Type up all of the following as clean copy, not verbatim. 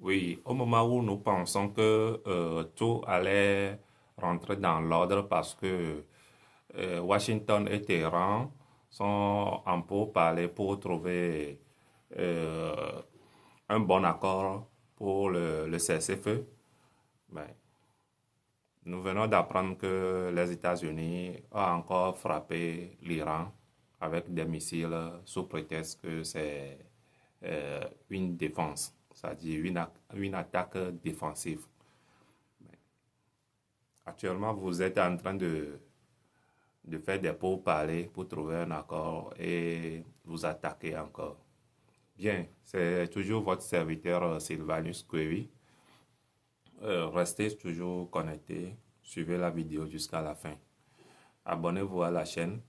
Oui, au moment où nous pensons que tout allait rentrer dans l'ordre parce que Washington et Téhéran sont en pourparlers pour trouver euh, un bon accord pour le cessez-feu. Ben, nous venons d'apprendre que les États-Unis ont encore frappé l'Iran avec des missiles sous prétexte que c'est une défense, c'est-à-dire une attaque défensive. Actuellement, vous êtes en train de faire des pourparlers pour trouver un accord et vous attaquer encore. Bien, c'est toujours votre serviteur Sylvanus Query. Restez toujours connectés, suivez la vidéo jusqu'à la fin. Abonnez-vous à la chaîne,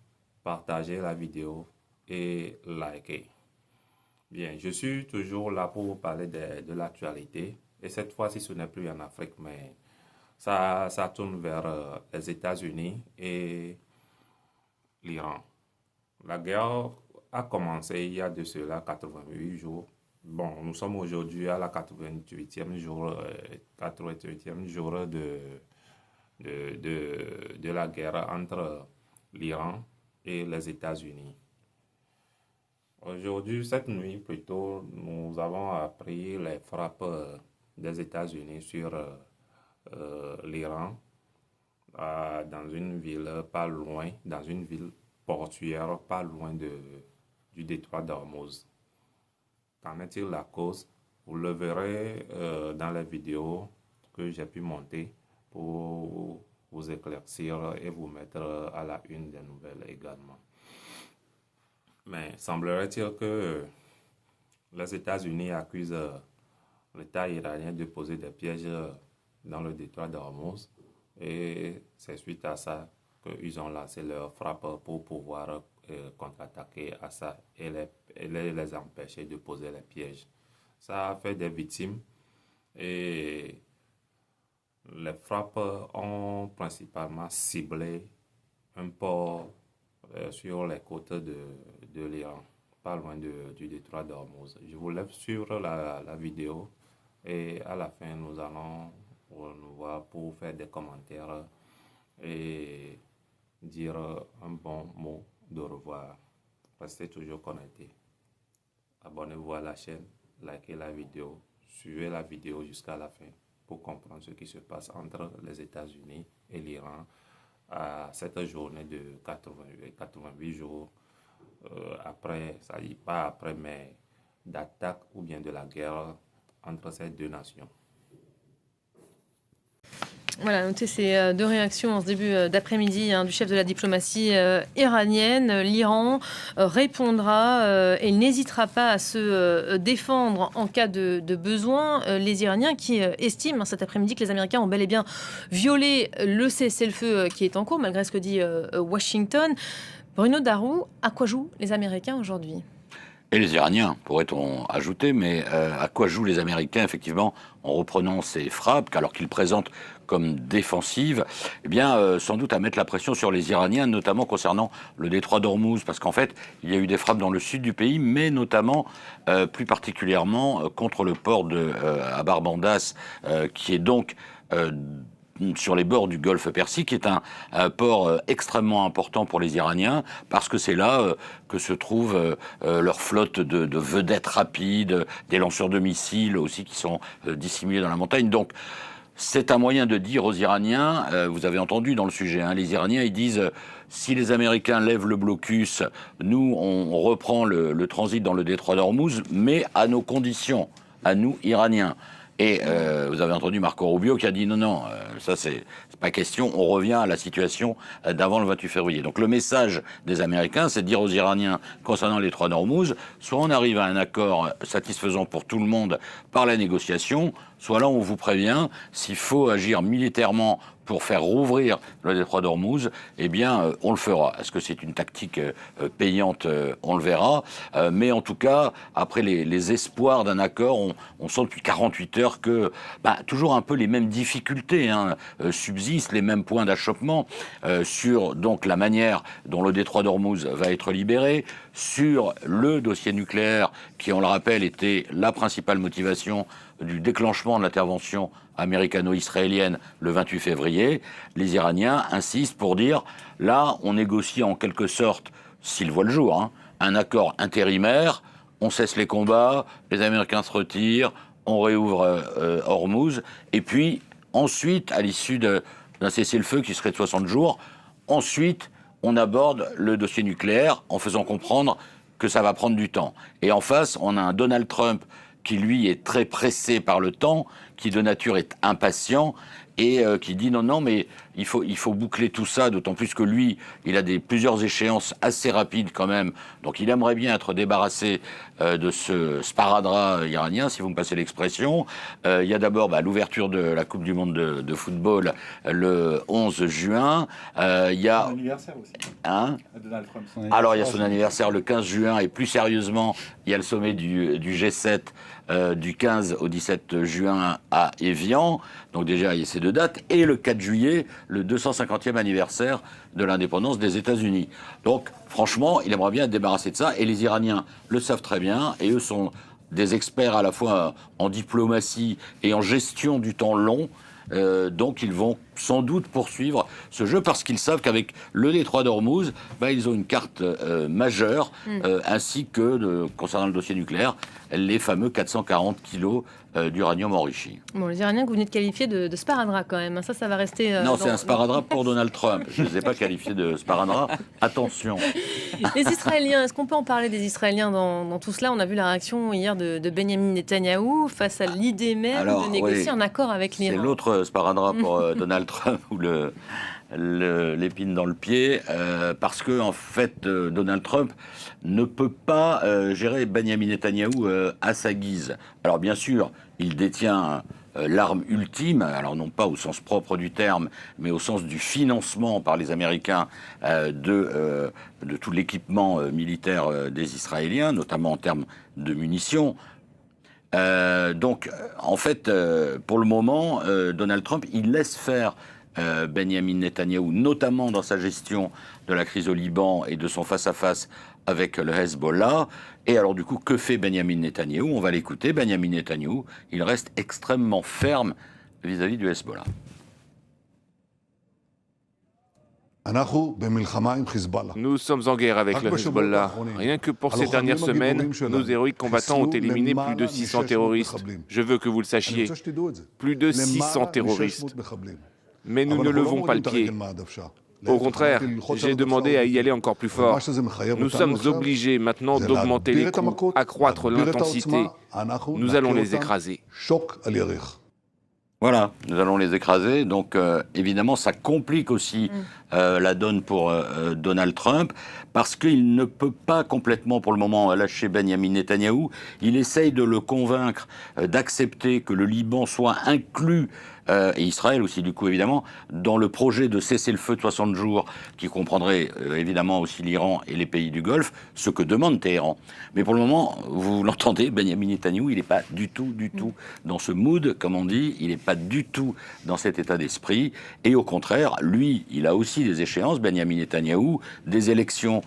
partagez la vidéo et likez. Bien, je suis toujours là pour vous parler de l'actualité. Et cette fois-ci, ce n'est plus en Afrique, mais ça tourne vers les États-Unis et l'Iran. La guerre a commencé il y a de cela 88 jours. Bon, nous sommes aujourd'hui à la 88e jour, 88e jour de la guerre entre l'Iran et les États-Unis. Aujourd'hui, cette nuit plutôt, nous avons appris les frappes des États-Unis sur l'Iran dans une ville pas loin, dans une ville portuaire pas loin du détroit d'Ormuz. Qu'en est-il la cause? Vous le verrez dans la vidéo que j'ai pu monter pour vous éclaircir et vous mettre à la une des nouvelles également. Mais semblerait-il que les États-Unis accusent l'État iranien de poser des pièges dans le détroit d'Ormuz et c'est suite à ça qu'ils ont lancé leur frappe pour pouvoir contre-attaquer à ça et les empêcher de poser les pièges. Ça a fait des victimes et les frappes ont principalement ciblé un port sur les côtes de l'Iran, pas loin du détroit d'Ormuz. Je vous laisse suivre la vidéo et à la fin, nous allons nous voir pour faire des commentaires et dire un bon mot de revoir. Restez toujours connectés. Abonnez-vous à la chaîne, likez la vidéo, suivez la vidéo jusqu'à la fin pour comprendre ce qui se passe entre les États-Unis et l'Iran à cette journée de 88 jours après, ça dit pas après, mais d'attaque ou bien de la guerre entre ces deux nations. Voilà, notez ces deux réactions en ce début d'après-midi du chef de la diplomatie iranienne. L'Iran répondra et n'hésitera pas à se défendre en cas de besoin. Les Iraniens qui estiment cet après-midi que les Américains ont bel et bien violé le cessez-le-feu qui est en cours, malgré ce que dit Washington. Bruno Darou, à quoi jouent les Américains aujourd'hui ? Et les Iraniens, pourrait-on ajouter, mais à quoi jouent les Américains, effectivement, en reprenant ces frappes, alors qu'ils présentent comme défensives, eh bien, sans doute à mettre la pression sur les Iraniens, notamment concernant le détroit d'Ormuz, parce qu'en fait, il y a eu des frappes dans le sud du pays, mais notamment, plus particulièrement, contre le port de Abar-Bandas, qui est donc sur les bords du golfe Persique, qui est un port extrêmement important pour les Iraniens, parce que c'est là que se trouve leur flotte de vedettes rapides, des lanceurs de missiles aussi qui sont dissimulés dans la montagne. Donc, c'est un moyen de dire aux Iraniens, vous avez entendu dans le sujet, les Iraniens, ils disent, si les Américains lèvent le blocus, nous, on reprend le transit dans le détroit d'Ormuz, mais à nos conditions, à nous, Iraniens. Et vous avez entendu Marco Rubio qui a dit non, ça c'est pas question, on revient à la situation d'avant le 28 février. Donc le message des Américains, c'est de dire aux Iraniens concernant les détroit d'Ormuz, soit on arrive à un accord satisfaisant pour tout le monde par la négociation, soit là on vous prévient, s'il faut agir militairement pour faire rouvrir le détroit d'Ormuz, eh bien, on le fera. Est-ce que c'est une tactique payante? On le verra. Mais en tout cas, après les espoirs d'un accord, on sent depuis 48 heures que toujours un peu les mêmes difficultés subsistent, les mêmes points d'achoppement sur donc la manière dont le détroit d'Ormuz va être libéré, sur le dossier nucléaire qui, on le rappelle, était la principale motivation du déclenchement de l'intervention américano-israélienne le 28 février, les Iraniens insistent pour dire, là, on négocie en quelque sorte, s'il voit le jour, un accord intérimaire, on cesse les combats, les Américains se retirent, on réouvre Hormuz, et puis ensuite, à l'issue d'un cessez-le-feu qui serait de 60 jours, ensuite, on aborde le dossier nucléaire en faisant comprendre que ça va prendre du temps. Et en face, on a un Donald Trump qui, lui, est très pressé par le temps, qui de nature est impatient et qui dit non, mais il faut boucler tout ça, d'autant plus que lui, il a plusieurs échéances assez rapides quand même, donc il aimerait bien être débarrassé de ce sparadrap iranien, si vous me passez l'expression. Il y a d'abord l'ouverture de la Coupe du Monde de football le 11 juin. Il y a... Son anniversaire aussi. Donald Trump. Alors il y a son anniversaire le 15 juin, et plus sérieusement, il y a le sommet du G7 du 15 au 17 juin à Évian. Donc déjà, il y a ces deux dates. Et le 4 juillet, le 250e anniversaire de l'indépendance des États-Unis. Donc, franchement, il aimerait bien être débarrassé de ça. Et les Iraniens le savent très bien. Et eux sont des experts à la fois en diplomatie et en gestion du temps long. Donc ils vont sans doute poursuivre ce jeu parce qu'ils savent qu'avec le détroit d'Ormuz, ils ont une carte majeure, ainsi que, concernant le dossier nucléaire, les fameux 440 kilos d'uranium enrichi. Bon, les Iraniens que vous venez de qualifier de sparadrap quand même, ça va rester... non, c'est un sparadrap pour Donald Trump. Je ne les ai pas qualifiés de sparadrap. Attention. Les Israéliens, est-ce qu'on peut en parler des Israéliens dans tout cela? On a vu la réaction hier de Benjamin Netanyahou face à l'idée même de négocier un accord avec l'Iran. C'est l'autre sparadrap pour Donald Trump ou l'épine dans le pied, parce que en fait, Donald Trump ne peut pas gérer Benjamin Netanyahou à sa guise. Alors bien sûr, il détient l'arme ultime, alors non pas au sens propre du terme, mais au sens du financement par les Américains de tout l'équipement militaire des Israéliens, notamment en termes de munitions. Donc, en fait, pour le moment, Donald Trump, il laisse faire Benjamin Netanyahou, notamment dans sa gestion de la crise au Liban et de son face-à-face avec le Hezbollah. Et alors, du coup, que fait Benjamin Netanyahou? On va l'écouter. Benjamin Netanyahou, il reste extrêmement ferme vis-à-vis du Hezbollah. Nous sommes en guerre avec le Hezbollah. Rien que pour ces dernières semaines, nos héroïques combattants ont éliminé plus de 600 terroristes. Je veux que vous le sachiez. Plus de 600 terroristes. Mais nous ne levons pas le pied. Au contraire, j'ai demandé à y aller encore plus fort. Nous sommes obligés maintenant d'augmenter les coûts, accroître l'intensité. Nous allons les écraser. Voilà, nous allons les écraser. Donc, évidemment, ça complique aussi la donne pour Donald Trump, parce qu'il ne peut pas complètement, pour le moment, lâcher Benjamin Netanyahou. Il essaye de le convaincre d'accepter que le Liban soit inclus, et Israël aussi, du coup, évidemment, dans le projet de cessez-le-feu de 60 jours, qui comprendrait évidemment aussi l'Iran et les pays du Golfe, ce que demande Téhéran. Mais pour le moment, vous l'entendez, Benjamin Netanyahou, il n'est pas du tout dans ce mood, comme on dit, il n'est pas du tout dans cet état d'esprit, et au contraire, lui, il a aussi des échéances, Benjamin Netanyahou, des élections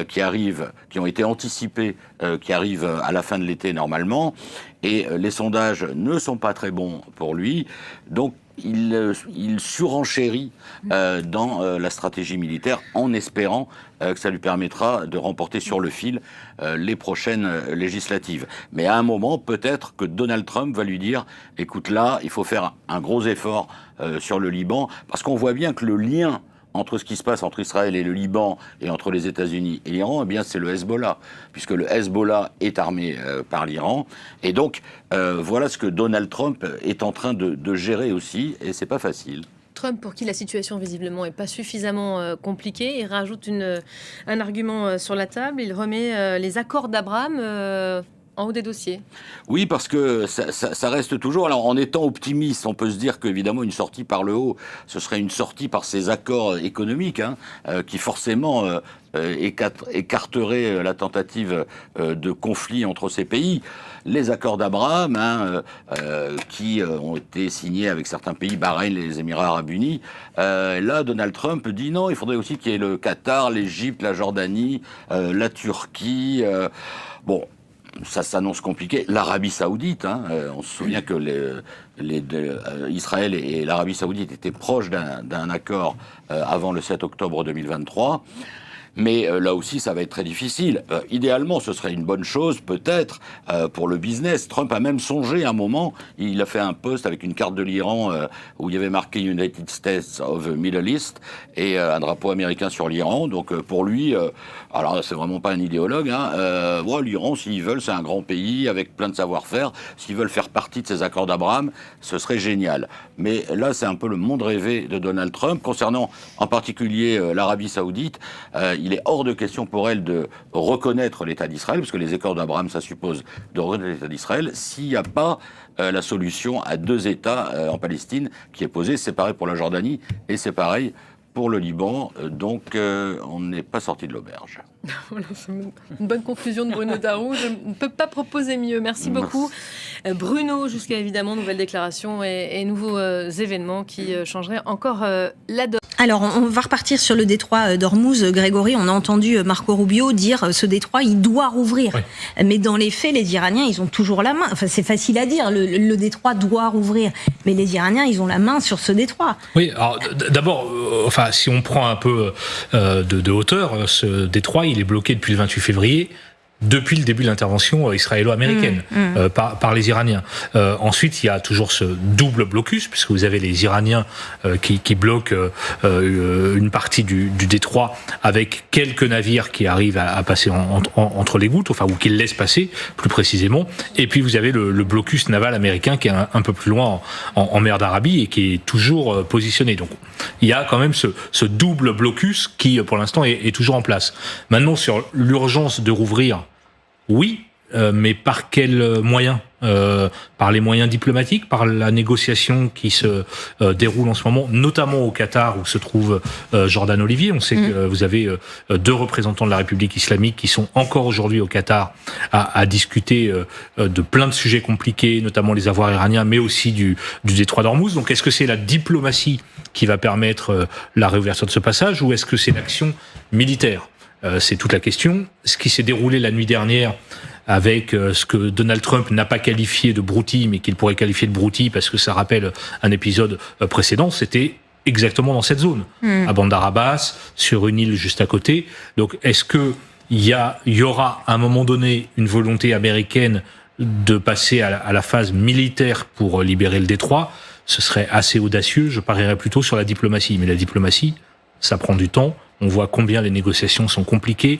qui arrivent, qui ont été anticipées, qui arrivent à la fin de l'été normalement, et les sondages ne sont pas très bons pour lui, donc il surenchérit dans la stratégie militaire en espérant que ça lui permettra de remporter sur le fil les prochaines législatives. Mais à un moment, peut-être que Donald Trump va lui dire « Écoute, là, il faut faire un gros effort sur le Liban », parce qu'on voit bien que le lien entre ce qui se passe entre Israël et le Liban et entre les États-Unis et l'Iran, eh bien c'est le Hezbollah, puisque le Hezbollah est armé par l'Iran. Et donc, voilà ce que Donald Trump est en train de gérer aussi, et c'est pas facile. Trump, pour qui la situation visiblement n'est pas suffisamment compliquée, il rajoute un argument sur la table, il remet les accords d'Abraham en haut des dossiers. Oui, parce que ça reste toujours... Alors, en étant optimiste, on peut se dire qu'évidemment, une sortie par le haut, ce serait une sortie par ces accords économiques, qui forcément écarteraient la tentative de conflit entre ces pays. Les accords d'Abraham, qui ont été signés avec certains pays, Bahreïn, les Émirats Arabes Unis. Là, Donald Trump dit non, il faudrait aussi qu'il y ait le Qatar, l'Égypte, la Jordanie, la Turquie. Bon, ça s'annonce compliqué. L'Arabie Saoudite, on se souvient que Israël et l'Arabie Saoudite étaient proches d'un accord avant le 7 octobre 2023. Mais là aussi, ça va être très difficile. Idéalement, ce serait une bonne chose, peut-être, pour le business. Trump a même songé un moment, il a fait un post avec une carte de l'Iran où il y avait marqué United States of the Middle East et un drapeau américain sur l'Iran. Donc pour lui, alors c'est vraiment pas un idéologue, l'Iran, s'ils veulent, c'est un grand pays avec plein de savoir-faire. S'ils veulent faire partie de ces accords d'Abraham, ce serait génial. Mais là, c'est un peu le monde rêvé de Donald Trump. Concernant en particulier l'Arabie Saoudite, il est hors de question pour elle de reconnaître l'État d'Israël, parce que les accords d'Abraham, ça suppose de reconnaître l'État d'Israël, s'il n'y a pas la solution à 2 États en Palestine qui est posée. C'est pareil pour la Jordanie et c'est pareil pour le Liban. Donc on n'est pas sorti de l'auberge. Voilà, c'est une bonne conclusion de Bruno Darou. Je ne peux pas proposer mieux. Merci beaucoup. Bruno, jusqu'à évidemment nouvelles déclarations et nouveaux événements qui changeraient encore la donne. Alors, on va repartir sur le détroit d'Ormuz. Grégory, on a entendu Marco Rubio dire ce détroit, il doit rouvrir. Oui. Mais dans les faits, les Iraniens, ils ont toujours la main. Enfin, c'est facile à dire, le détroit doit rouvrir. Mais les Iraniens, ils ont la main sur ce détroit. Oui, alors d'abord, si on prend un peu de hauteur, ce détroit, il est bloqué depuis le 28 février. Depuis le début de l'intervention israélo-américaine par les Iraniens. Ensuite, il y a toujours ce double blocus, puisque vous avez les Iraniens qui bloquent une partie du détroit avec quelques navires qui arrivent à passer entre les gouttes, ou qui le laissent passer, plus précisément. Et puis vous avez le blocus naval américain qui est un peu plus loin en mer d'Arabie et qui est toujours positionné. Donc il y a quand même ce double blocus qui, pour l'instant, est toujours en place. Maintenant, sur l'urgence de rouvrir, oui, mais par quels moyens ? Par les moyens diplomatiques, par la négociation qui se déroule en ce moment, notamment au Qatar où se trouve Jordan Olivier. On sait que vous avez 2 représentants de la République islamique qui sont encore aujourd'hui au Qatar à discuter de plein de sujets compliqués, notamment les avoirs iraniens, mais aussi du détroit d'Ormuz. Donc est-ce que c'est la diplomatie qui va permettre la réouverture de ce passage ou est-ce que c'est l'action militaire ? C'est toute la question. Ce qui s'est déroulé la nuit dernière avec ce que Donald Trump n'a pas qualifié de broutille, mais qu'il pourrait qualifier de broutille parce que ça rappelle un épisode précédent, c'était exactement dans cette zone, à Bandar Abbas, sur une île juste à côté. Donc est-ce qu'il y aura à un moment donné une volonté américaine de passer à la phase militaire pour libérer le détroit ? Ce serait assez audacieux, je parierais plutôt sur la diplomatie. Mais la diplomatie, ça prend du temps. On voit combien les négociations sont compliquées,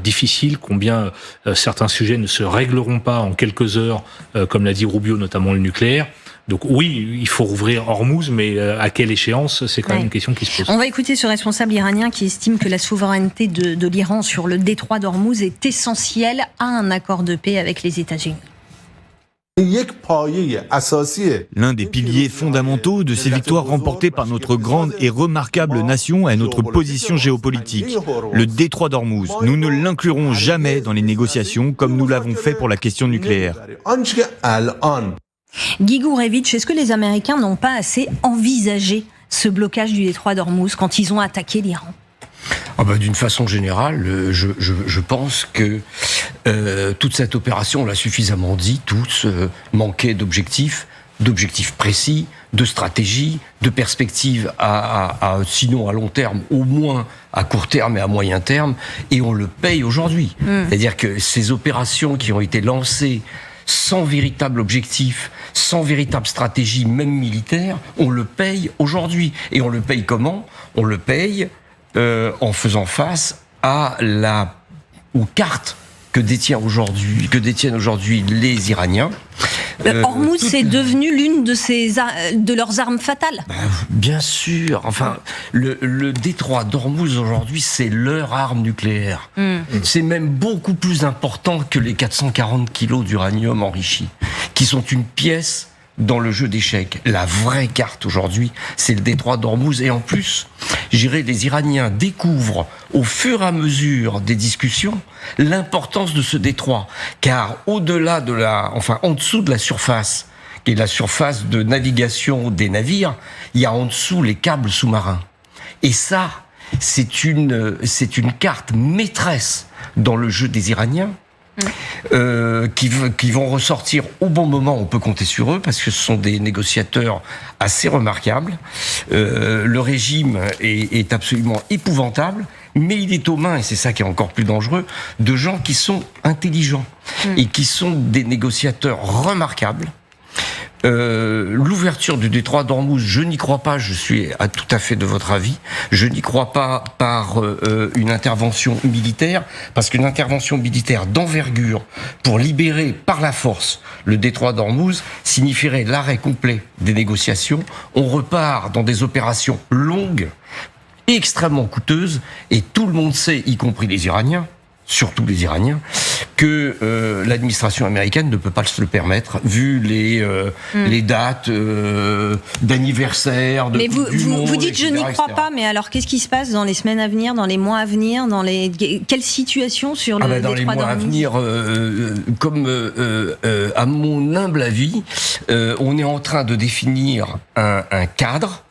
difficiles, combien certains sujets ne se régleront pas en quelques heures, comme l'a dit Rubio, notamment le nucléaire. Donc oui, il faut rouvrir Ormuz, mais à quelle échéance ? C'est quand même une question qui se pose. On va écouter ce responsable iranien qui estime que la souveraineté de l'Iran sur le détroit d'Ormuz est essentielle à un accord de paix avec les États-Unis. L'un des piliers fondamentaux de ces victoires remportées par notre grande et remarquable nation est notre position géopolitique. Le détroit d'Ormuz, nous ne l'inclurons jamais dans les négociations comme nous l'avons fait pour la question nucléaire. Guy Gourevitch, est-ce que les Américains n'ont pas assez envisagé ce blocage du détroit d'Ormuz quand ils ont attaqué l'Iran ? D'une façon générale, je pense que toute cette opération, on l'a suffisamment dit, tous manquait d'objectifs précis, de stratégie, de perspectives sinon à long terme, au moins à court terme et à moyen terme, et on le paye aujourd'hui. C'est-à-dire que ces opérations qui ont été lancées sans véritable objectif, sans véritable stratégie, même militaire, on le paye aujourd'hui. Et on le paye comment ? On le paye en faisant face aux cartes que détiennent aujourd'hui les Iraniens. Hormuz, c'est devenu l'une de leurs armes fatales. Bien sûr. Enfin, le détroit d'Hormuz aujourd'hui, c'est leur arme nucléaire. C'est même beaucoup plus important que les 440 kilos d'uranium enrichi, qui sont une pièce dans le jeu d'échecs. La vraie carte aujourd'hui, c'est le détroit d'Hormuz. Et en plus, les Iraniens découvrent au fur et à mesure des discussions l'importance de ce détroit. Car au-delà en dessous de la surface, qui est la surface de navigation des navires, il y a en dessous les câbles sous-marins. Et ça, c'est une carte maîtresse dans le jeu des Iraniens. Qui vont ressortir au bon moment, on peut compter sur eux, parce que ce sont des négociateurs assez remarquables. Le régime est absolument épouvantable, mais il est aux mains, et c'est ça qui est encore plus dangereux, de gens qui sont intelligents, et qui sont des négociateurs remarquables. L'ouverture du détroit d'Hormuz, je n'y crois pas, je suis tout à fait de votre avis, je n'y crois pas par une intervention militaire, parce qu'une intervention militaire d'envergure pour libérer par la force le détroit d'Hormuz signifierait l'arrêt complet des négociations. On repart dans des opérations longues, extrêmement coûteuses, et tout le monde sait, y compris les Iraniens, surtout les Iraniens, que l'administration américaine ne peut pas se le permettre, vu les dates d'anniversaire de mais Coupe du Monde, vous dites etc., je n'y crois etc. pas, mais alors qu'est-ce qui se passe dans les semaines à venir, dans les mois à venir, quelle situation sur le Dans les détroit mois à d'Hormuz? venir, à mon humble avis, on est en train de définir un cadre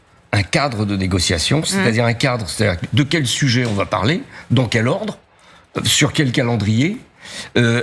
de négociation, c'est-à-dire c'est-à-dire de quel sujet on va parler, dans quel ordre, sur quel calendrier,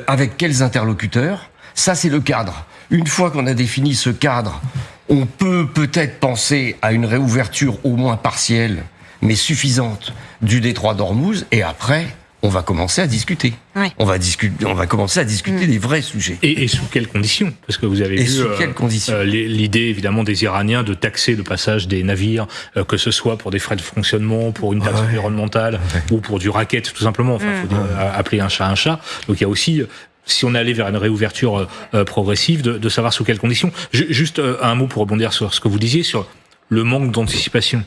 avec quels interlocuteurs. Ça, c'est le cadre. Une fois qu'on a défini ce cadre, on peut peut-être penser à une réouverture au moins partielle, mais suffisante, du détroit d'Hormuz, et après, on va commencer à discuter. Ouais. On va commencer à discuter des vrais sujets. Et sous quelles conditions? Parce que vous avez vu sous quelles conditions l'idée évidemment des Iraniens de taxer le passage des navires, que ce soit pour des frais de fonctionnement, pour une taxe environnementale ou pour du racket tout simplement. Enfin, faut appeler un chat un chat. Donc il y a aussi, si on allait vers une réouverture progressive, de savoir sous quelles conditions. Juste un mot pour rebondir sur ce que vous disiez sur le manque d'anticipation.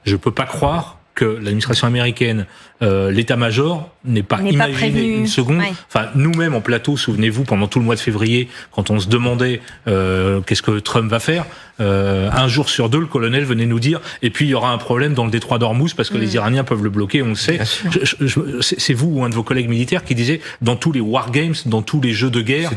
Je peux pas croire que l'administration américaine, l'état-major, n'est pas imaginé une seconde. Ouais. Enfin, nous-mêmes en plateau, souvenez-vous, pendant tout le mois de février, quand on se demandait qu'est-ce que Trump va faire, un jour sur deux, le colonel venait nous dire et puis il y aura un problème dans le détroit d'Hormuz parce que les Iraniens peuvent le bloquer, on le sait. C'est vous ou un de vos collègues militaires qui disait dans tous les wargames, dans tous les jeux de guerre,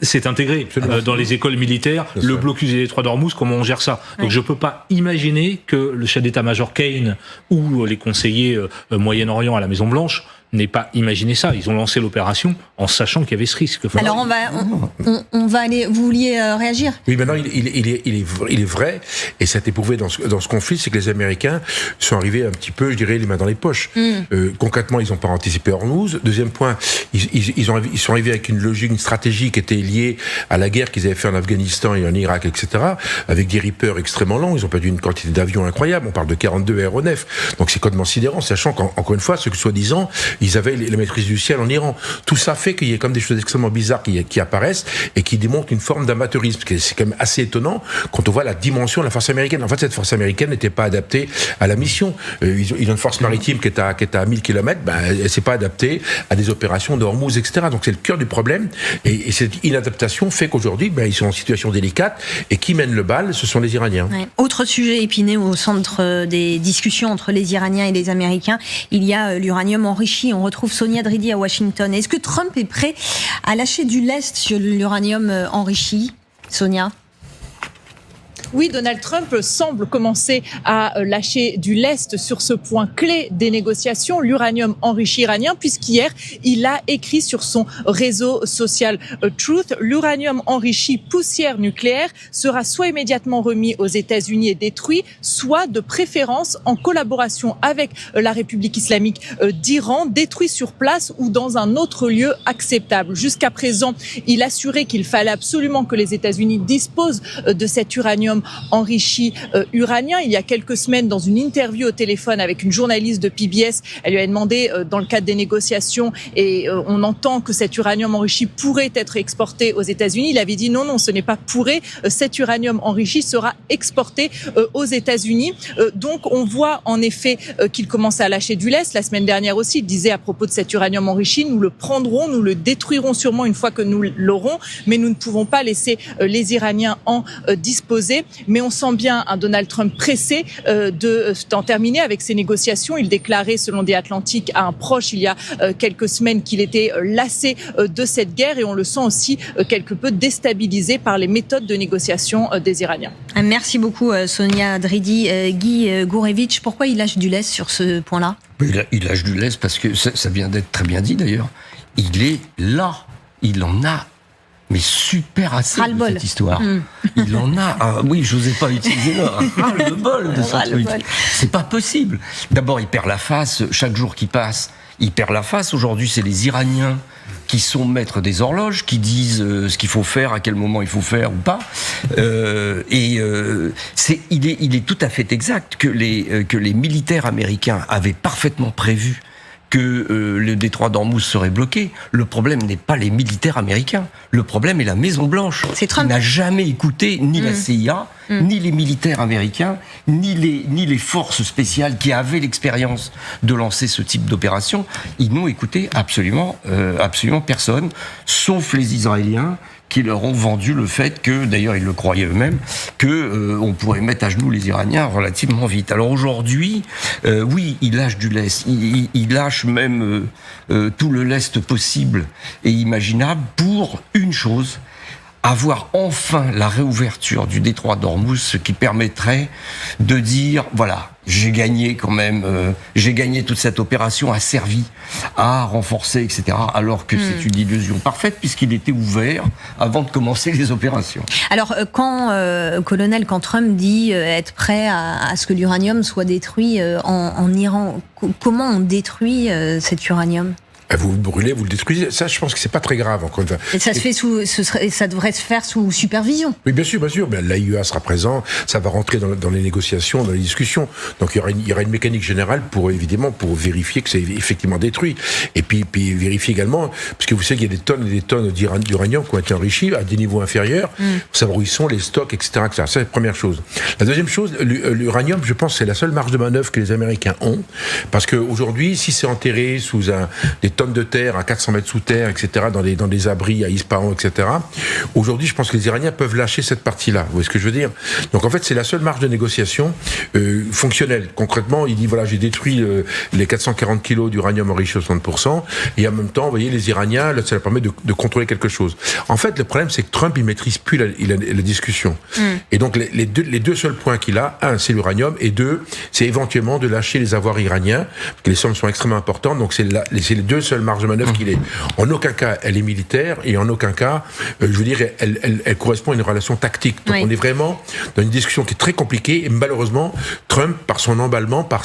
c'est intégré dans les écoles militaires, le blocus du détroit d'Hormuz, comment on gère ça. Donc je peux pas imaginer que le chef d'état-major Kane ou les conseillers Moyen-Orient à la Maison-Blanche n'aient pas imaginé ça. Ils ont lancé l'opération en sachant qu'il y avait ce risque. Alors on va aller. Vous vouliez réagir? Oui, maintenant il est vrai, et ça a été prouvé dans ce conflit, c'est que les Américains sont arrivés un petit peu, je dirais, les mains dans les poches. Concrètement, ils n'ont pas anticipé Hormuz. Deuxième point, ils sont arrivés avec une logique, une stratégie qui était liée à la guerre qu'ils avaient fait en Afghanistan et en Irak, etc., avec des Reapers extrêmement lents. Ils ont perdu une quantité d'avions incroyable. On parle de 42 aéronefs. Donc c'est complètement sidérant, sachant qu'encore une fois, ceux que soi-disant, ils avaient la maîtrise du ciel en Iran. Tout ça fait qu'il y a comme des choses extrêmement bizarres qui apparaissent et qui démontrent une forme d'amateurisme. C'est quand même assez étonnant quand on voit la dimension de la force américaine. En fait, cette force américaine n'était pas adaptée à la mission. Ils ont une force maritime qui est à 1000 km, elle s'est pas adaptée à des opérations de Hormuz, etc. Donc c'est le cœur du problème. Et cette inadaptation fait qu'aujourd'hui, ils sont en situation délicate et qui mène le bal, ce sont les Iraniens. Ouais. Autre sujet épineux au centre des discussions entre les Iraniens et les Américains, il y a l'uranium enrichi. On retrouve Sonia Dridi à Washington. Est-ce que Trump est prêt à lâcher du lest sur l'uranium enrichi, Sonia? Oui, Donald Trump semble commencer à lâcher du lest sur ce point clé des négociations, l'uranium enrichi iranien, puisqu'hier, il a écrit sur son réseau social Truth, l'uranium enrichi poussière nucléaire sera soit immédiatement remis aux États-Unis et détruit, soit de préférence en collaboration avec la République islamique d'Iran, détruit sur place ou dans un autre lieu acceptable. Jusqu'à présent, il assurait qu'il fallait absolument que les États-Unis disposent de cet uranium uranium enrichi uranien. Il y a quelques semaines, dans une interview au téléphone avec une journaliste de PBS, elle lui a demandé, dans le cadre des négociations, et on entend que cet uranium enrichi pourrait être exporté aux États-Unis. Il avait dit non, ce n'est pas pourrait. Cet uranium enrichi sera exporté aux États-Unis. Donc on voit en effet qu'il commence à lâcher du lest. La semaine dernière aussi, il disait à propos de cet uranium enrichi, nous le prendrons, nous le détruirons sûrement une fois que nous l'aurons, mais nous ne pouvons pas laisser les Iraniens en disposer. Mais on sent bien un Donald Trump pressé d'en terminer avec ces négociations. Il déclarait, selon The Atlantic, à un proche il y a quelques semaines qu'il était lassé de cette guerre, et on le sent aussi quelque peu déstabilisé par les méthodes de négociation des Iraniens. Merci beaucoup Sonia Dridi. Guy Gourevitch, pourquoi il lâche du lest sur ce point-là ? Il lâche du lest parce que ça vient d'être très bien dit d'ailleurs. Il est là, il en a, mais super assez de cette histoire. Il en a, oui, j'osais pas utiliser le ras-le-bol de son truc. C'est pas possible. D'abord, il perd la face, chaque jour qui passe, il perd la face. Aujourd'hui, c'est les Iraniens qui sont maîtres des horloges, qui disent ce qu'il faut faire, à quel moment il faut faire ou pas. Il est tout à fait exact que les militaires américains avaient parfaitement prévu que le détroit d'Ormuz serait bloqué. Le problème n'est pas les militaires américains. Le problème est la Maison-Blanche, qui n'a jamais écouté ni la CIA, ni les militaires américains, ni les forces spéciales qui avaient l'expérience de lancer ce type d'opération. Ils n'ont écouté absolument personne, sauf les Israéliens, qui leur ont vendu le fait que, d'ailleurs ils le croyaient eux-mêmes, on pourrait mettre à genoux les Iraniens relativement vite. Alors aujourd'hui, oui, ils lâchent du lest, ils lâchent même tout le lest possible et imaginable pour une chose, avoir enfin la réouverture du détroit d'Ormuz, ce qui permettrait de dire, voilà, j'ai gagné quand même, j'ai gagné toute cette opération, a servi à renforcer, etc. Alors que c'est une illusion parfaite puisqu'il était ouvert avant de commencer les opérations. Alors quand Trump dit être prêt à ce que l'uranium soit détruit en Iran, comment on détruit cet uranium ? Vous le brûlez, vous le détruisez. Ça, je pense que c'est pas très grave. Encore une fois. Et ça se fait ça devrait se faire sous supervision. Oui, bien sûr, bien sûr. Mais l'AIEA sera présent. Ça va rentrer dans les négociations, dans les discussions. Donc il y aura une mécanique générale pour vérifier que c'est effectivement détruit. Et puis vérifier également, parce que vous savez qu'il y a des tonnes et des tonnes d'uranium qui ont été enrichis à des niveaux inférieurs. Pour savoir où ils sont, les stocks, etc. Ça, c'est la première chose. La deuxième chose, l'uranium, je pense, c'est la seule marge de manœuvre que les Américains ont, parce que aujourd'hui, si c'est enterré sous des tonnes de terre à 400 mètres sous terre, etc., dans des abris à Ispahan, etc. Aujourd'hui, je pense que les Iraniens peuvent lâcher cette partie-là. Vous voyez ce que je veux dire ? Donc en fait, c'est la seule marge de négociation fonctionnelle. Concrètement, il dit, voilà, j'ai détruit les 440 kilos d'uranium enrichi à 60%, et en même temps, vous voyez, les Iraniens, là, ça leur permet de contrôler quelque chose. En fait, le problème, c'est que Trump, il maîtrise plus la discussion. Et donc, les deux seuls points qu'il a, un, c'est l'uranium, et deux, c'est éventuellement de lâcher les avoirs iraniens, parce que les sommes sont extrêmement importantes, donc c'est les deux seules marge de manœuvre qu'il est. En aucun cas, elle est militaire, et en aucun cas, je veux dire, elle correspond à une relation tactique. Donc on est vraiment dans une discussion qui est très compliquée, et malheureusement, Trump, par son emballement, par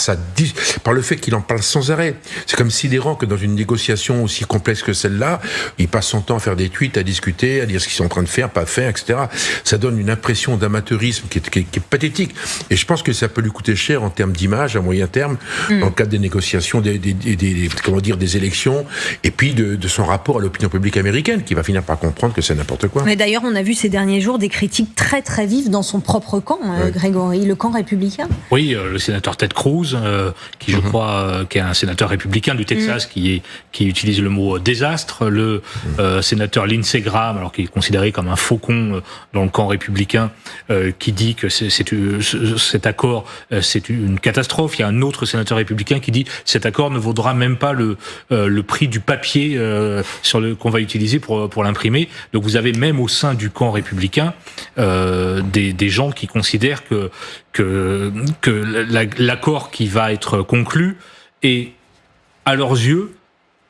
le fait qu'il en parle sans arrêt, c'est comme sidérant que dans une négociation aussi complexe que celle-là, il passe son temps à faire des tweets, à discuter, à dire ce qu'ils sont en train de faire, pas faire, etc. Ça donne une impression d'amateurisme qui est pathétique. Et je pense que ça peut lui coûter cher en termes d'image, à moyen terme, dans le cadre des négociations, des élections, et puis de son rapport à l'opinion publique américaine, qui va finir par comprendre que c'est n'importe quoi. Mais d'ailleurs, on a vu ces derniers jours des critiques très très vives dans son propre camp, Grégory, le camp républicain. Oui, le sénateur Ted Cruz, qui je crois qui est un sénateur républicain du Texas, qui utilise le mot désastre, le sénateur Lindsey Graham, alors qui est considéré comme un faucon dans le camp républicain, qui dit que cet accord c'est une catastrophe. Il y a un autre sénateur républicain qui dit cet accord ne vaudra même pas le prix du papier qu'on va utiliser pour l'imprimer. Donc vous avez même au sein du camp républicain des gens qui considèrent que l'accord qui va être conclu est, à leurs yeux,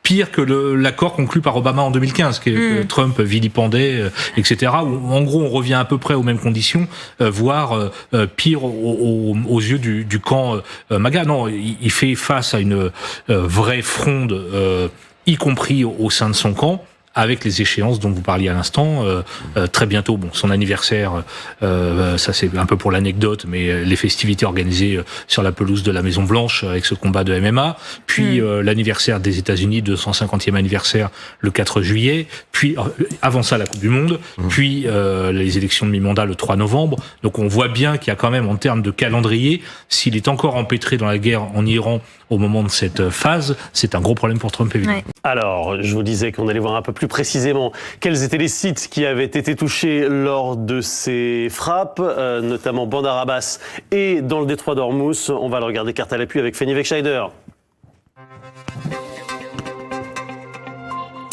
pire que l'accord conclu par Obama en 2015, que Trump vilipendait, etc. Où, en gros, on revient à peu près aux mêmes conditions, voire pire aux yeux du camp MAGA. Non, il fait face à une vraie fronde, y compris au sein de son camp, avec les échéances dont vous parliez à l'instant. Très bientôt, bon, son anniversaire, ça c'est un peu pour l'anecdote, mais les festivités organisées sur la pelouse de la Maison Blanche avec ce combat de MMA, puis l'anniversaire des États-Unis, 250e anniversaire le 4 juillet, puis avant ça la Coupe du Monde, puis les élections de mi-mandat le 3 novembre. Donc on voit bien qu'il y a quand même en termes de calendrier, s'il est encore empêtré dans la guerre en Iran au moment de cette phase, c'est un gros problème pour Trump, évidemment. Ouais. Alors, je vous disais qu'on allait voir un peu plus précisément quels étaient les sites qui avaient été touchés lors de ces frappes, notamment Bandar Abbas et dans le détroit d'Ormuz. On va le regarder carte à l'appui avec Fanny Wegscheider.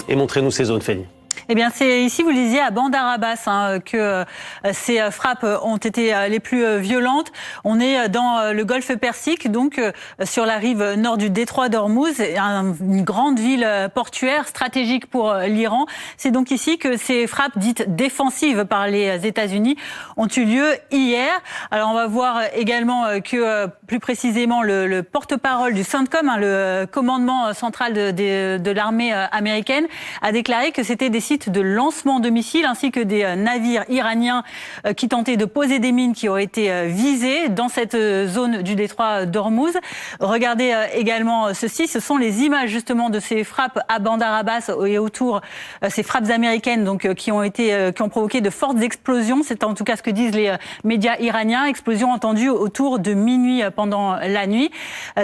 Et montrez-nous ces zones, Fanny. Eh bien, c'est ici, vous le disiez, à Bandar Abbas que ces frappes ont été les plus violentes. On est dans le golfe Persique, donc sur la rive nord du détroit d'Ormuz, une grande ville portuaire stratégique pour l'Iran. C'est donc ici que ces frappes dites défensives par les États-Unis ont eu lieu hier. Alors, on va voir également que, plus précisément, le porte-parole du CENTCOM, le commandement central de l'armée américaine, a déclaré que c'était des sites de lancement de missiles ainsi que des navires iraniens qui tentaient de poser des mines qui auraient été visés dans cette zone du détroit d'Ormuz. Regardez également ceci, ce sont les images justement de ces frappes à Bandar Abbas et autour, ces frappes américaines donc qui ont provoqué de fortes explosions. C'est en tout cas ce que disent les médias iraniens, explosions entendues autour de minuit pendant la nuit.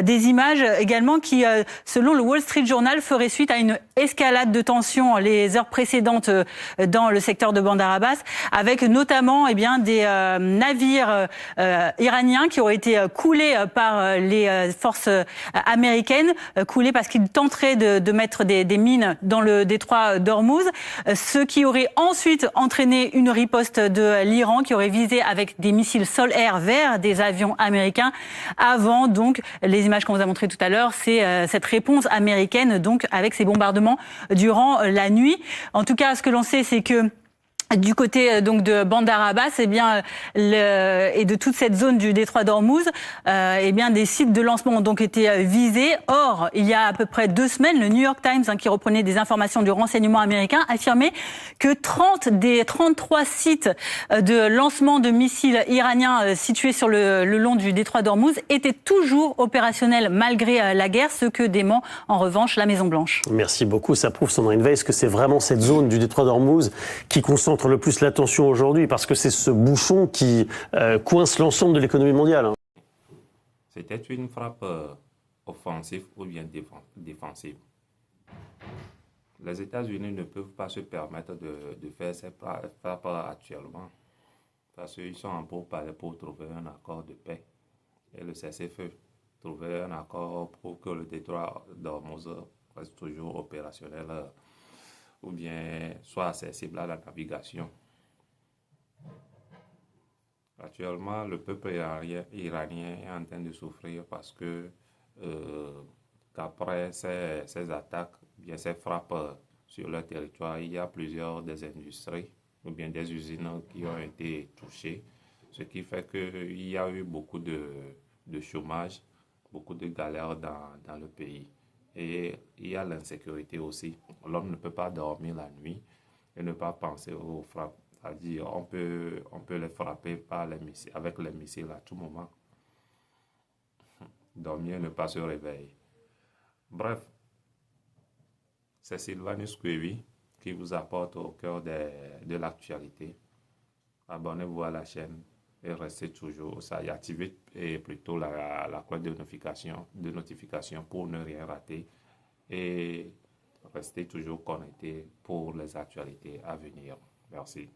Des images également qui, selon le Wall Street Journal, feraient suite à une escalade de tensions les heures précédentes dans le secteur de Bandar Abbas, avec notamment des navires iraniens qui auraient été coulés par les forces américaines, coulés parce qu'ils tenteraient de mettre des mines dans le détroit d'Ormuz, ce qui aurait ensuite entraîné une riposte de l'Iran qui aurait visé avec des missiles sol-air vers des avions américains, avant donc les images qu'on vous a montrées tout à l'heure, c'est cette réponse américaine donc avec ces bombardements durant la nuit. En tout cas, ce que l'on sait, c'est que du côté donc de Bandar Abbas, et de toute cette zone du détroit d'Ormuz, des sites de lancement ont donc été visés. Or, il y a à peu près 2 semaines, le New York Times, qui reprenait des informations du renseignement américain, affirmait que 30 des 33 sites de lancement de missiles iraniens situés sur le long du détroit d'Ormuz étaient toujours opérationnels malgré la guerre, ce que dément en revanche la Maison Blanche. Merci beaucoup. Ça prouve, Sandrine Weiss, que c'est vraiment cette zone du détroit d'Ormuz qui concentre le plus l'attention aujourd'hui, parce que c'est ce bouchon qui coince l'ensemble de l'économie mondiale. C'était une frappe offensive ou bien défensive. Les États-Unis ne peuvent pas se permettre de faire ces frappes actuellement, parce qu'ils sont en pourparlers pour trouver un accord de paix et le cessez-feu. Trouver un accord pour que le détroit d'Ormuz reste toujours opérationnel ou bien soit accessible à la navigation. Actuellement, le peuple iranien est en train de souffrir parce que qu'après ces attaques, bien ces frappes sur leur territoire, il y a plusieurs des industries ou bien des usines qui ont été touchées, ce qui fait qu'il y a eu beaucoup de chômage, beaucoup de galères dans le pays. Et il y a l'insécurité aussi. L'homme ne peut pas dormir la nuit et ne pas penser aux frappes. C'est-à-dire on peut les frapper avec les missiles à tout moment. Dormir et ne pas se réveiller. Bref, c'est Sylvanus Quevi qui vous apporte au cœur de l'actualité. Abonnez-vous à la chaîne et restez toujours ça et activez plutôt la cloche de notification pour ne rien rater et restez toujours connectés pour les actualités à venir. Merci.